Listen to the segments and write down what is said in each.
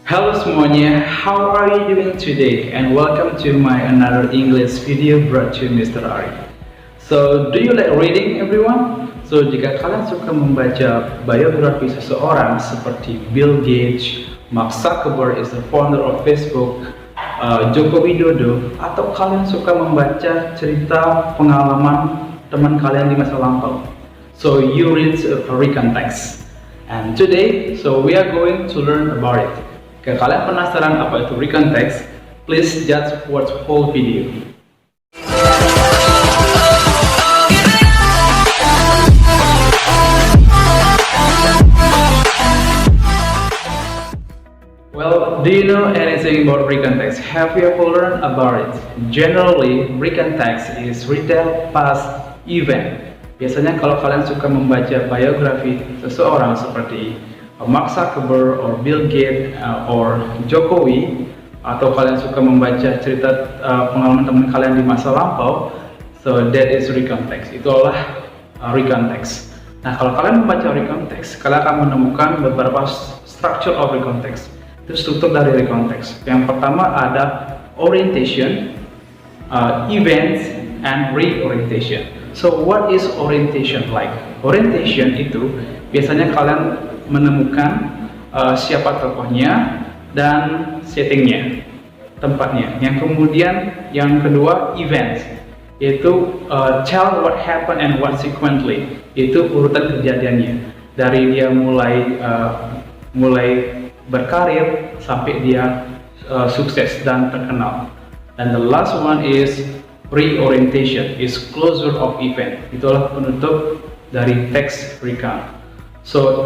Hello semuanya, how are you doing today? And welcome to my another English video brought to Mr. Ari. So, do you like reading everyone? So, jika kalian suka membaca biografi seseorang seperti Bill Gates, Mark Zuckerberg is the founder of Facebook, Joko Widodo, atau kalian suka membaca cerita pengalaman teman kalian di masa lampau, so you read a recon text. And today, we are going to learn about it. Jika kalian penasaran apa itu recon text, please just watch whole video. Well, do you know anything about recon text? Have you ever learned about it? Generally, recon text is retell past event. Biasanya kalau kalian suka membaca biografi seseorang seperti Mark Zuckerberg or Bill Gates or Jokowi, atau kalian suka membaca cerita pengalaman teman kalian di masa lampau, so that is recon text. Itulah recon text. Nah, kalau kalian membaca recon text, kalian akan menemukan beberapa structure of recon text. Itu struktur dari recon text. Yang pertama ada orientation, events, and reorientation. So what is orientation like? Orientation itu biasanya kalian menemukan siapa tokohnya dan settingnya, tempatnya. Yang kemudian yang kedua events, yaitu tell what happened and what sequentially, itu urutan kejadiannya dari dia mulai berkarir sampai dia sukses dan terkenal. And the last one is reorientation, is closure of event. Itulah penutup dari teks recon. So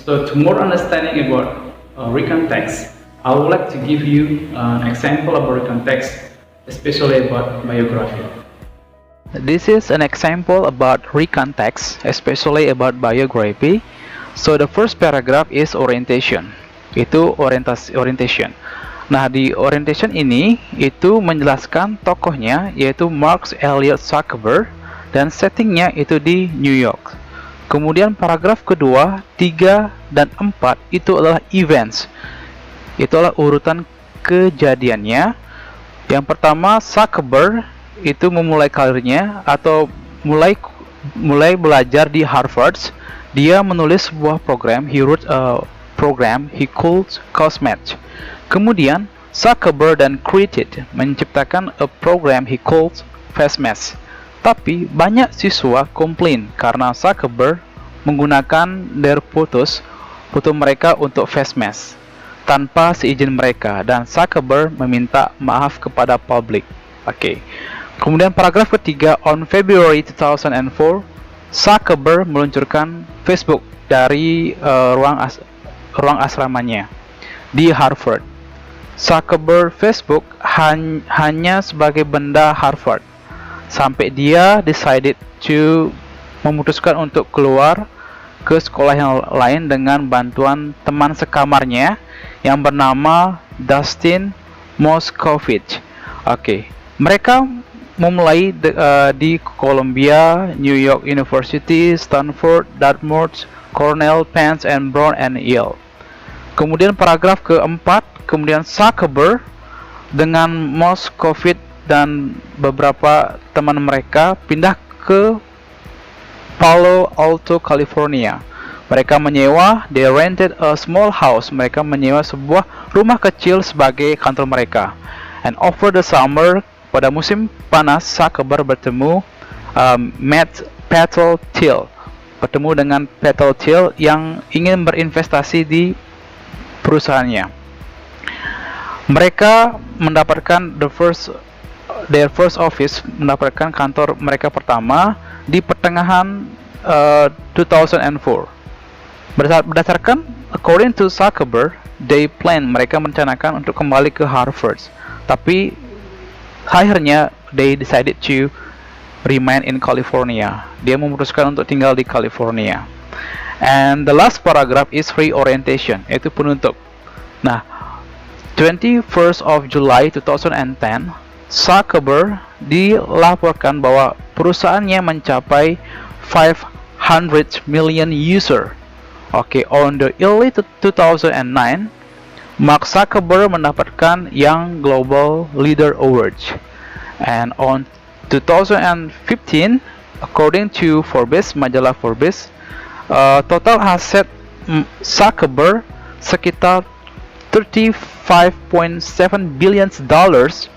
to more understanding about recon text, I would like to give you an example of recon text, especially about biography. This is an example about recon text, especially about biography. So the first paragraph is orientation. Itu orientation. Nah, di orientation ini itu menjelaskan tokohnya, yaitu Mark Elliot Zuckerberg, dan settingnya itu di New York. Kemudian paragraf kedua, 3 dan 4 itu adalah events. Itulah urutan kejadiannya. Yang pertama, Zuckerberg itu memulai karirnya atau mulai belajar di Harvard. Dia menulis sebuah program, he wrote a program he called Cosmet. Kemudian Zuckerberg dan created, menciptakan a program he called FastMath. Tapi banyak siswa komplain karena Zuckerberg menggunakan their foto mereka untuk FastMath tanpa seizin mereka, dan Zuckerberg meminta maaf kepada publik. Oke. Kemudian paragraf ketiga, on February 2004, Zuckerberg meluncurkan Facebook dari ruang asramanya di Harvard. Zuckerberg Facebook hanya sebagai benda Harvard sampai dia memutuskan untuk keluar ke sekolah yang lain dengan bantuan teman sekamarnya yang bernama Dustin Moskovitz. Oke. Mereka memulai di Columbia, New York University, Stanford, Dartmouth, Cornell, Penn, and Brown, and Yale. Kemudian paragraf keempat, kemudian Zuckerberg dengan Moskovitz dan beberapa teman mereka pindah ke Palo Alto, California. Mereka they rented a small house. Mereka menyewa sebuah rumah kecil sebagai kantor mereka. And over the summer, pada musim panas, Zuckerberg bertemu Matt Petal-Thiel. Bertemu dengan Petal-Thiel yang ingin berinvestasi di perusahaannya. Mereka mendapatkan their first office, mendapatkan kantor mereka pertama di pertengahan 2004. Berdasarkan according to Zuckerberg, mereka merencanakan untuk kembali ke Harvard, tapi akhirnya they decided to remain in California. Dia memutuskan untuk tinggal di California. And the last paragraph is reorientation, yaitu penutup. Nah, 21st of July 2010, Zuckerberg dilaporkan bahwa perusahaannya mencapai 500 million user. Okay, on the early 2009, Mark Zuckerberg mendapatkan Young Global Leader Award. And on 2015, according to Forbes, majalah Forbes, total aset Zuckerberg sekitar 35.7 billion dollars,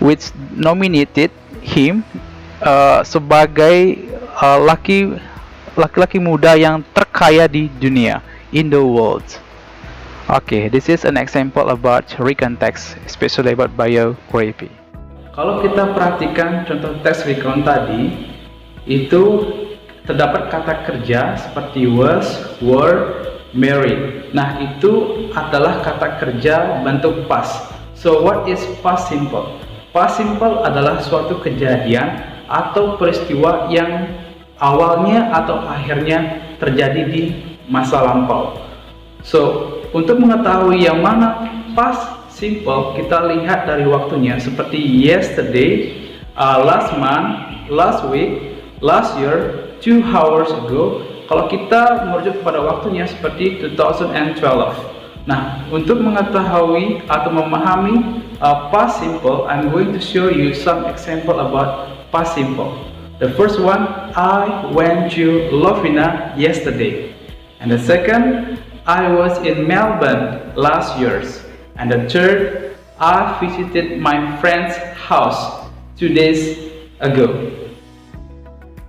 which nominated him sebagai laki-laki muda yang terkaya di dunia, in the world. Okay, this is an example about recount text, especially about biography. Kalau kita perhatikan contoh teks recount tadi, itu terdapat kata kerja seperti was, were, married. Nah, itu adalah kata kerja bentuk past. So, what is past simple? Past simple adalah suatu kejadian atau peristiwa yang awalnya atau akhirnya terjadi di masa lampau. So, untuk mengetahui yang mana past simple, kita lihat dari waktunya seperti yesterday, last month, last week, last year, 2 hours ago. Kalau kita merujuk pada waktunya seperti 2012. Nah, untuk mengetahui atau memahami past simple, I'm going to show you some example about past simple. The first one, I went to Lovina yesterday. And the second, I was in Melbourne last year. And the third, I visited my friend's house 2 days ago.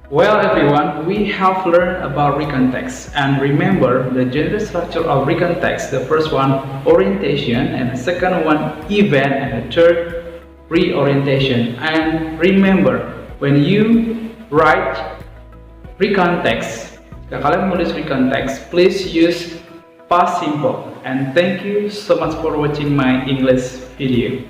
Well everyone, we have learned about recount text, and remember the general structure of recount text. The first one, orientation, and the second one, event, and the third, reorientation. And remember, when you write recount text, jika kalian menulis recount text, please use past simple. And thank you so much for watching my English video.